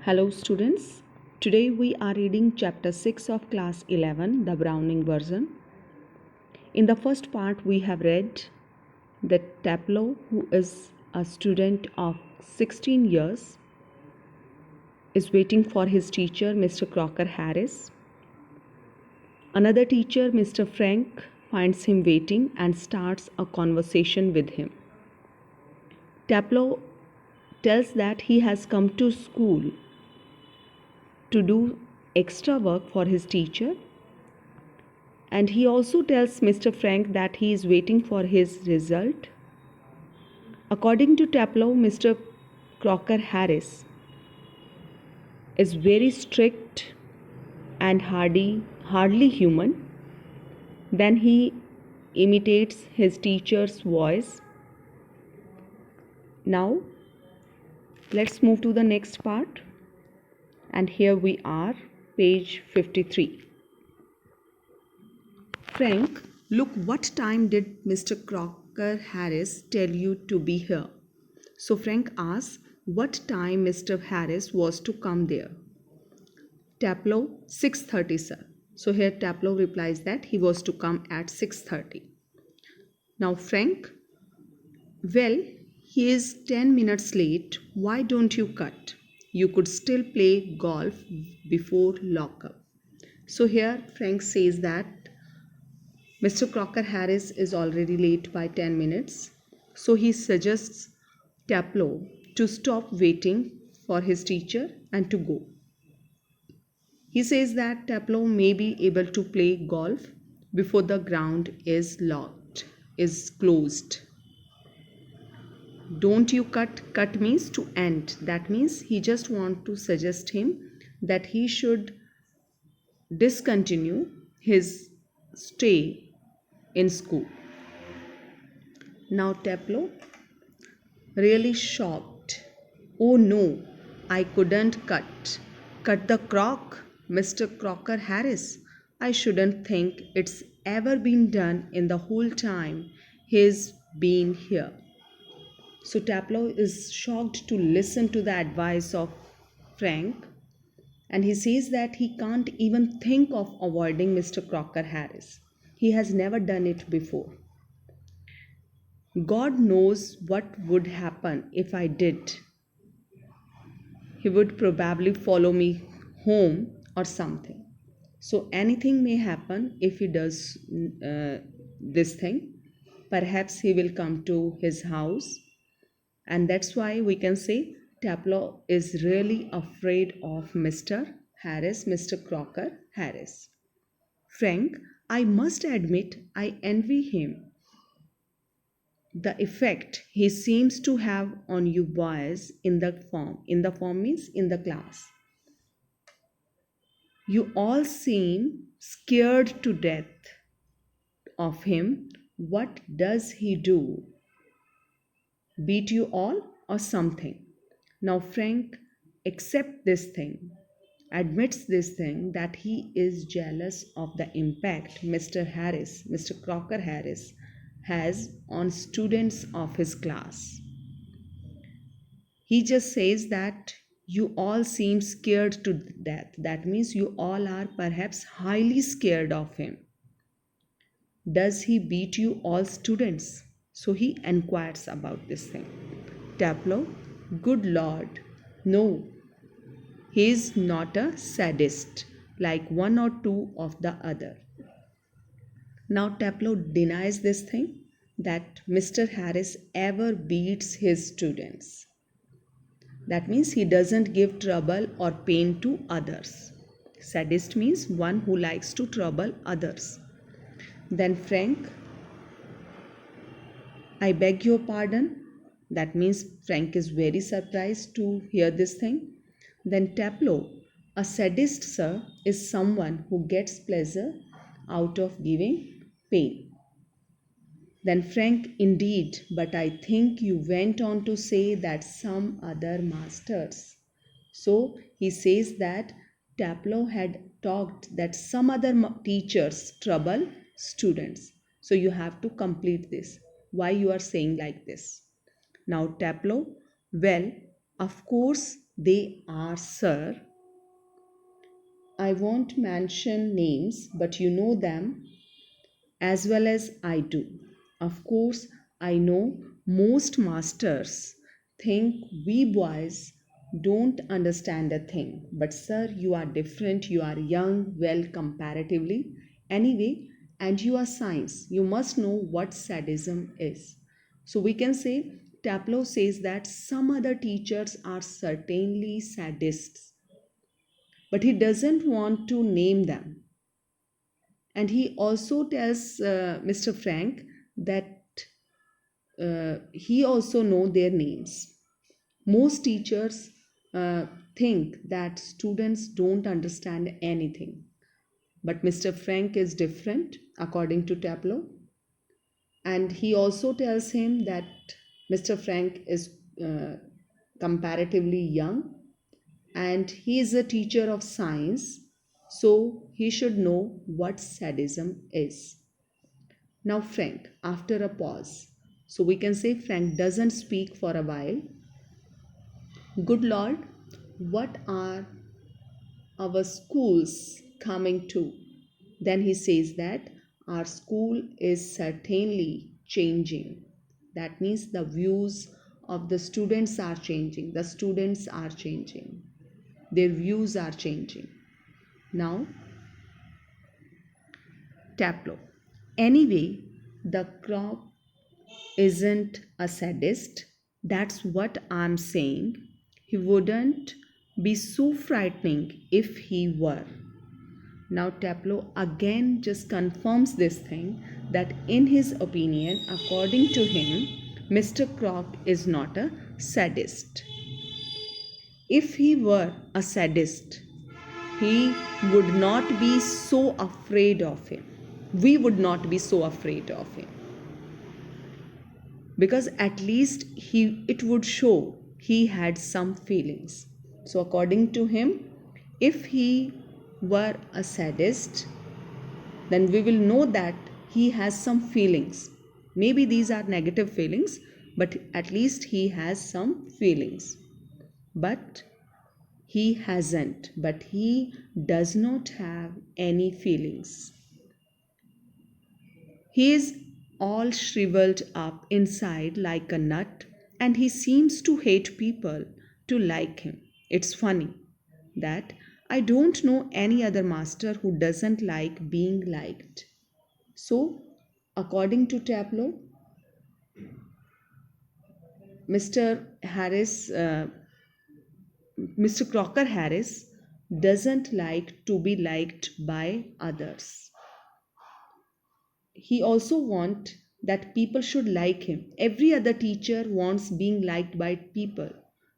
Hello students, today we are reading chapter 6 of class 11, the Browning version. In the first part we have read that Taplow, who is a student of 16 years, is waiting for his teacher Mr. Crocker Harris. Another teacher, Mr. Frank, finds him waiting and starts a conversation with him. Taplow tells that he has come to school to do extra work for his teacher, and he also tells Mr. Frank that he is waiting for his result. According to Taplow, Mr. Crocker Harris is very strict and hardly human. Then he imitates his teacher's voice. Now let's move to the next part, and here we are, page 53. Frank, look, what time did Mr. Crocker Harris tell you to be here? So Frank asks what time Mr. Harris was to come there. Taplow, 6:30, sir. So here Taplow replies that he was to come at 6:30. Now Frank, well, he is 10 minutes late. Why don't you cut? You could still play golf before lockup. So here Frank says that Mr. Crocker Harris is already late by 10 minutes. So he suggests Taplow to stop waiting for his teacher and to go. He says that Taplow may be able to play golf before the ground is closed. Don't you cut? Cut means to end. That means he just wants to suggest him that he should discontinue his stay in school. Now Taplow, really shocked. Oh no, I couldn't cut. Cut the crock, Mr. Crocker Harris. I shouldn't think it's ever been done in the whole time he's been here. So Taplow is shocked to listen to the advice of Frank, and he says that he can't even think of avoiding Mr. Crocker Harris. He has never done it before. God knows what would happen if I did. He would probably follow me home or something. So anything may happen if he does this thing. Perhaps he will come to his house, and that's why we can say Taplow is really afraid of Mr. Harris, Mr. Crocker Harris. Frank, I must admit I envy him. The effect he seems to have on you boys in the form. In the form means in the class. You all seem scared to death of him. What does he do? Beat you all or something? Now Frank accepts this thing, admits this thing, that he is jealous of the impact Mr. Crocker Harris has on students of his class. He just says that you all seem scared to death. That means you all are perhaps highly scared of him. Does he beat you all students? So he inquires about this thing. Taplow, good Lord, no. He is not a sadist like one or two of the other. Now Taplow denies this thing, that Mr. Harris ever beats his students. That means he doesn't give trouble or pain to others. Sadist means one who likes to trouble others. Then Frank, I beg your pardon. That means Frank is very surprised to hear this thing. Then Taplow, a sadist, sir, is someone who gets pleasure out of giving pain. Then Frank, indeed, but I think you went on to say that some other masters. So he says that Taplow had talked that some other teachers trouble students. So you have to complete this. Why you are saying like this? Now Taplow, well, of course They are, sir. I won't mention names, but you know them as well as I do. Of course, I know most masters think we boys don't understand a thing. But, sir, you are different, you are young, well, comparatively. Anyway, and you are science. You must know what sadism is. So, we can say Taplow says that some other teachers are certainly sadists, but he doesn't want to name them. And he also tells Mr. Frank that he also know their names. Most teachers think that students don't understand anything, but Mr. Frank is different according to Taplow. And he also tells him that Mr. Frank is comparatively young and he is a teacher of science, so he should know what sadism is. Now, Frank, after a pause, so we can say Frank doesn't speak for a while. Good Lord, what are our schools coming to? Then he says that our school is certainly changing. That means the views of the students are changing. The students are changing. Their views are changing. Now, Taplow. Anyway, the crop isn't a sadist. That's what I'm saying. He wouldn't be so frightening if he were. Now, Taplow again just confirms this thing that, in his opinion, according to him, Mr. Croc is not a sadist. If he were a sadist, he would not be so afraid of him. We would not be so afraid of him, because at least it would show he had some feelings. So according to him, if he were a sadist, then we will know that he has some feelings. Maybe these are negative feelings, but at least he has some feelings. But he hasn't, but he does not have any feelings. He is all shriveled up inside like a nut, and he seems to hate people to like him. It's funny that I don't know any other master who doesn't like being liked. So, according to Taplow, Mr. Harris, Mr. Crocker Harris doesn't like to be liked by others. He also wants that people should like him. Every other teacher wants being liked by people,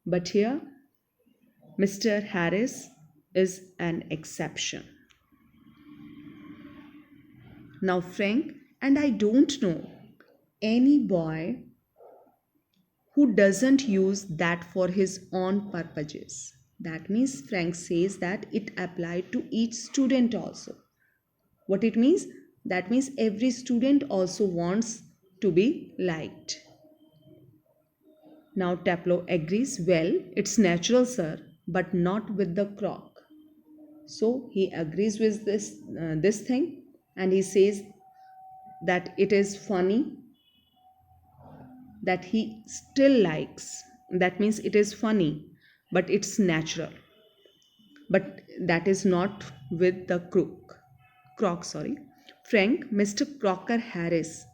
but here Mr. Harris is an exception. Now, Frank, and I don't know any boy who doesn't use that for his own purposes. That means Frank says that it applied to each student also. What it means? That means every student also wants to be liked. Now Taplow agrees, well, it's natural, sir, but not with the croc. So he agrees with this thing, and he says that it is funny that he still likes. That means it is funny, but it's natural. But that is not with the croc, sorry. Frank, Mr. Crocker Harris.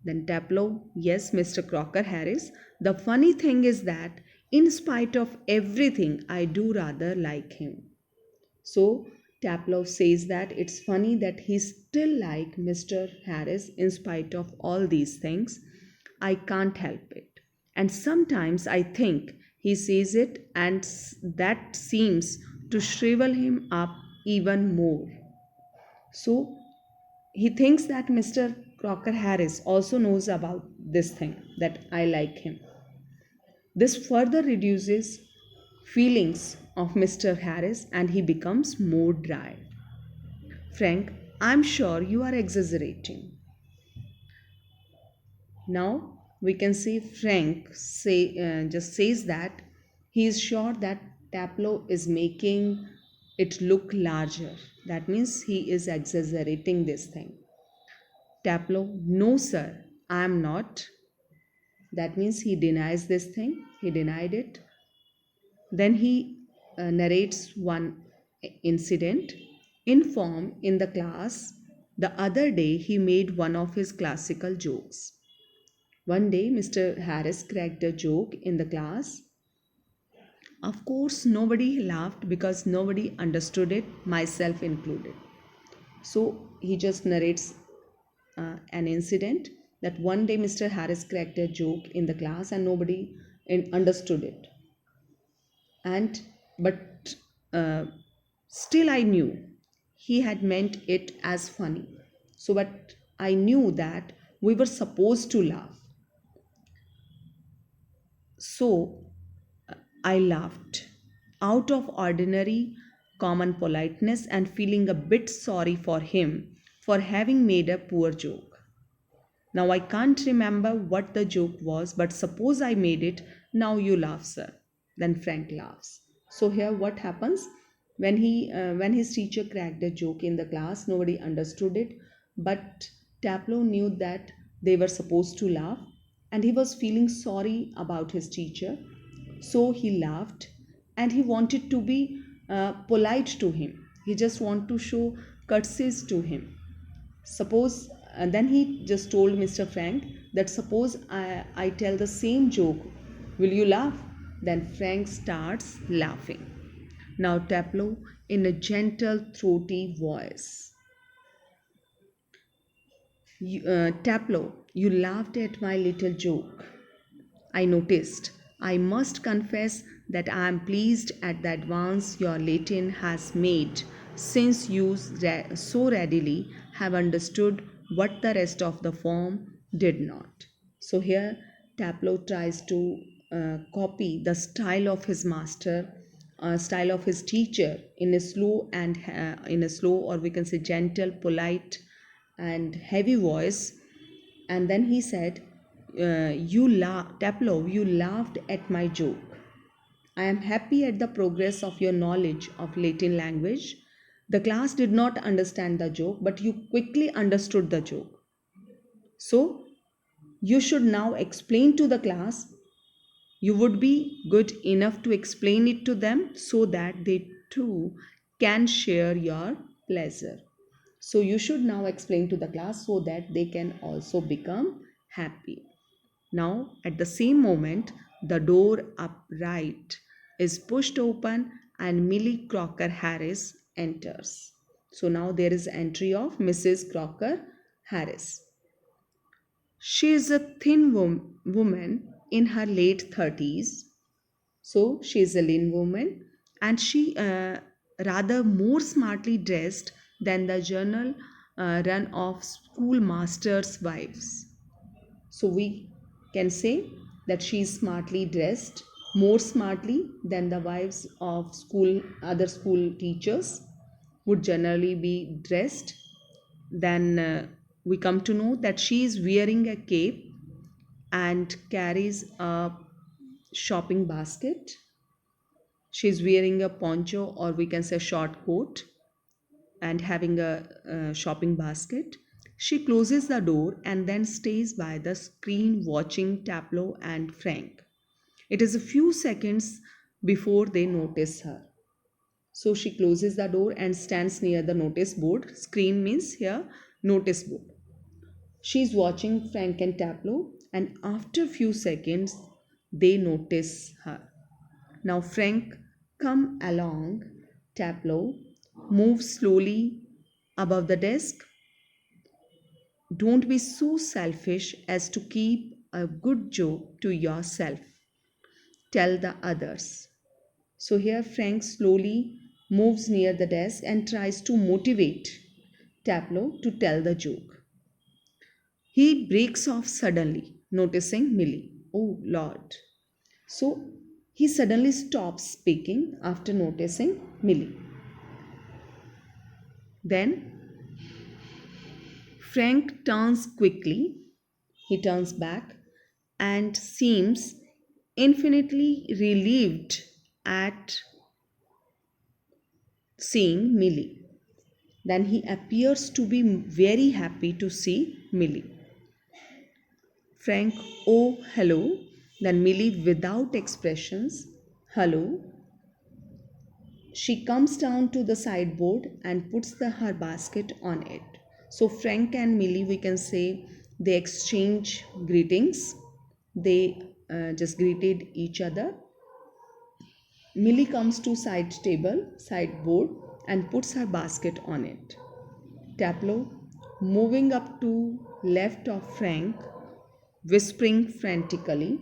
Then Taplow, yes, Mr. Crocker Harris. The funny thing is that, in spite of everything, I do rather like him. So Taplow says that it's funny that he still like Mr. Harris in spite of all these things. I can't help it. And sometimes I think he says it, and that seems to shrivel him up even more. So he thinks that Mr. Crocker Harris also knows about this thing, that I like him. This further reduces feelings of Mr. Harris and he becomes more dry. Frank, I'm sure you are exaggerating. Now we can see Frank just says that he is sure that Taplow is making it look larger. That means he is exaggerating this thing. Taplow, no, sir, I am not. That means he denies this thing, he denied it. Then he narrates one incident. In form, in the class, the other day he made one of his classical jokes. One day, Mr. Harris cracked a joke in the class. Of course, nobody laughed because nobody understood it, myself included. So he just narrates an incident that one day Mr. Harris cracked a joke in the class and nobody understood it. And but uh, still I knew he had meant it as funny. So, but I knew that we were supposed to laugh. So I laughed out of ordinary common politeness and feeling a bit sorry for him for having made a poor joke. Now I can't remember what the joke was, but suppose I made it. Now you laugh, sir. Then Frank laughs. So here what happens when his teacher cracked a joke in the class, nobody understood it, but Taplow knew that they were supposed to laugh, and he was feeling sorry about his teacher. So he laughed, and he wanted to be polite to him. He just wanted to show courtesies to him. Suppose, and then he just told Mr. Frank that suppose I tell the same joke, will you laugh? Then Frank starts laughing. Now Taplow in a gentle, throaty voice. Taplow, you laughed at my little joke. I noticed. I must confess that I am pleased at the advance your Latin has made, since you so readily have understood what the rest of the form did not. So here Taplow tries to copy the style of his master, style of his teacher in a slow, or we can say gentle, polite, and heavy voice. And then he said, Taplow, you laughed at my joke. I am happy at the progress of your knowledge of Latin language. The class did not understand the joke, but you quickly understood the joke. So, you should now explain to the class. You would be good enough to explain it to them so that they too can share your pleasure. So, you should now explain to the class so that they can also become happy. Now, at the same moment, the door upright is pushed open and Millie Crocker Harris enters. So now there is entry of Mrs. Crocker Harris. She is a thin woman in her late 30s. So she is a lean woman, and she rather more smartly dressed than the general run of schoolmasters' wives. So we can say that she is smartly dressed, more smartly than the wives of other school teachers would generally be dressed. Then we come to know that she is wearing a cape and carries a shopping basket. She is wearing a poncho, or we can say short coat, and having a shopping basket. She closes the door and then stays by the screen watching Taplow and Frank. It is a few seconds before they notice her. So she closes the door and stands near the notice board. Screen means here notice board. She is watching Frank and Taplow, and after few seconds they notice her. Now Frank come along. Taplow moves slowly above the desk. Don't be so selfish as to keep a good joke to yourself. Tell the others. So here Frank slowly moves near the desk and tries to motivate Taplow to tell the joke. He breaks off suddenly, noticing Millie. Oh Lord. So he suddenly stops speaking after noticing Millie. Then Frank turns quickly. He turns back and seems infinitely relieved at seeing Millie. Then he appears to be very happy to see Millie. Frank, oh, hello. Then Millie, without expressions, hello. She comes down to the sideboard and puts her basket on it. So Frank and Millie, we can say, they exchange greetings. They just greeted each other. Millie comes to sideboard, and puts her basket on it. Taplow, moving up to left of Frank, whispering frantically,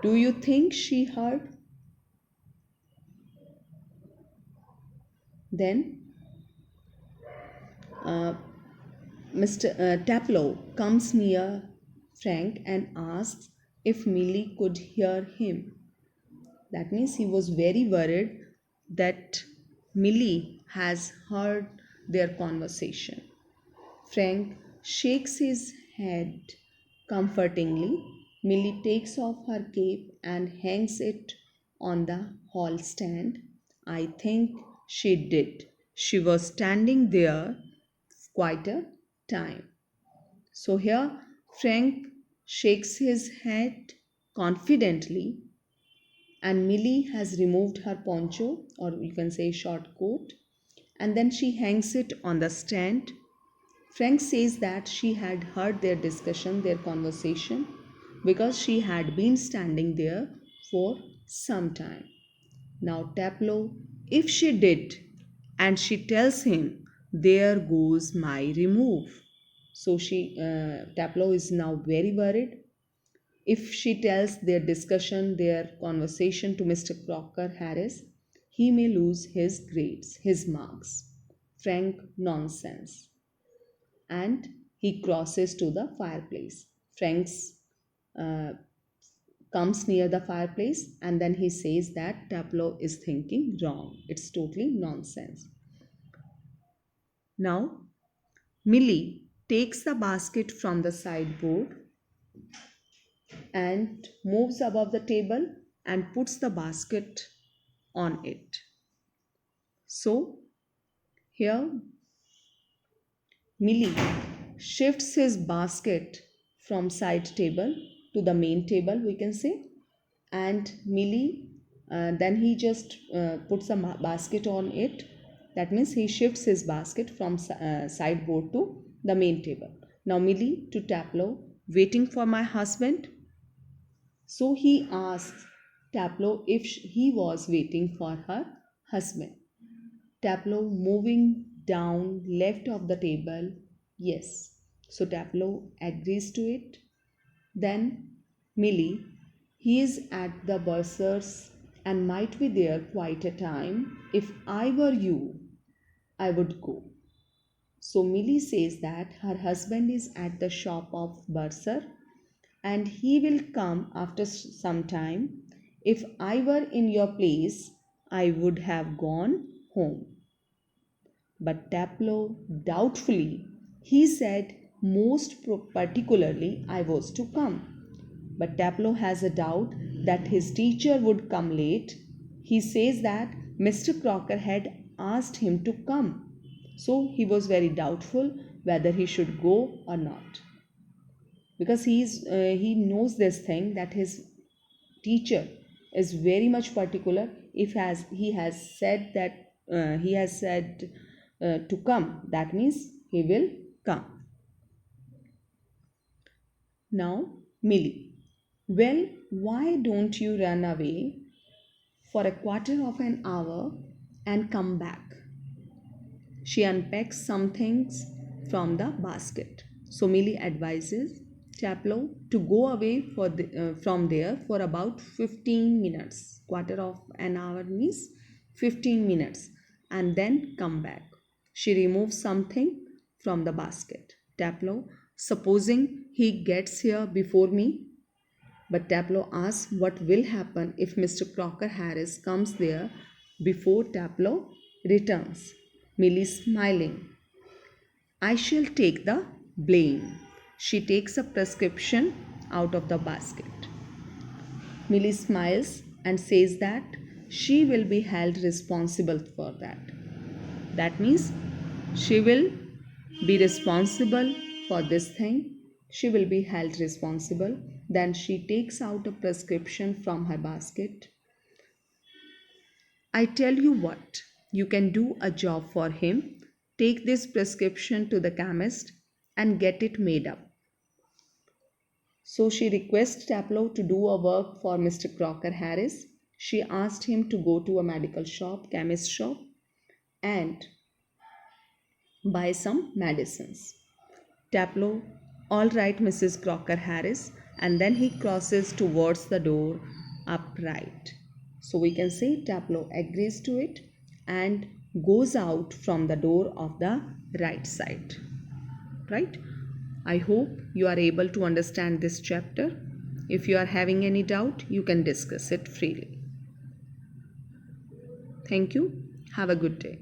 "Do you think she heard?" Then uh, Mr. Taplow comes near Frank and asks if Millie could hear him. That means he was very worried that Millie has heard their conversation. Frank shakes his head comfortingly. Millie takes off her cape and hangs it on the hall stand. I think she did. She was standing there quite a time. So here Frank shakes his head confidently, and Millie has removed her poncho, or you can say short coat, and then she hangs it on the stand. Frank says that she had heard their discussion, their conversation, because she had been standing there for some time. Now, Taplow, if she did, and she tells him, there goes my remove. So Taplow is now very worried. If she tells their discussion, their conversation to Mr. Crocker Harris, he may lose his grades, his marks. Frank, nonsense. And he crosses to the fireplace. Frank's uh, comes near the fireplace, and then he says that Taplow is thinking wrong. It's totally nonsense. Now, Millie takes the basket from the sideboard and moves above the table and puts the basket on it. So, here Millie shifts his basket from side table to the main table, we can say, and Millie then he just puts a basket on it. That means he shifts his basket from sideboard to the main table. Now Millie to Taplow, waiting for my husband. So he asks Taplow if he was waiting for her husband. Taplow moving down left of the table. Yes. So Taplow agrees to it. Then Millie, he is at the bursar's and might be there quite a time. If I were you, I would go. So Millie says that her husband is at the shop of bursar and he will come after some time. If I were in your place, I would have gone home. But Taplow doubtfully, he said most particularly I was to come. But Taplow has a doubt that his teacher would come late. He says that Mr. Crocker had asked him to come. So he was very doubtful whether he should go or not. Because he knows this thing that his teacher is very much particular. If has he has said that he has said to come, that means he will come. Now Millie, well, why don't you run away for a quarter of an hour and come back? She unpacks some things from the basket. So Millie advises Taplow to go away from there for about 15 minutes. Quarter of an hour means 15 minutes, and then come back. She removes something from the basket. Taplow, supposing he gets here before me? But Taplow asks what will happen if Mr. Crocker Harris comes there before Taplow returns. Millie smiling. I shall take the blame. She takes a prescription out of the basket. Millie smiles and says that she will be held responsible for that. That means she will be responsible for this thing. She will be held responsible. Then she takes out a prescription from her basket. I tell you what, you can do a job for him. Take this prescription to the chemist and get it made up. So she requests Taplow to do a work for Mr. Crocker Harris. She asked him to go to a medical shop, chemist shop, and buy some medicines. Taplow, all right, Mrs. Crocker Harris, and then he crosses towards the door upright. So we can say Taplow agrees to it and goes out from the door of the right side. Right? I hope you are able to understand this chapter. If you are having any doubt, you can discuss it freely. Thank you. Have a good day.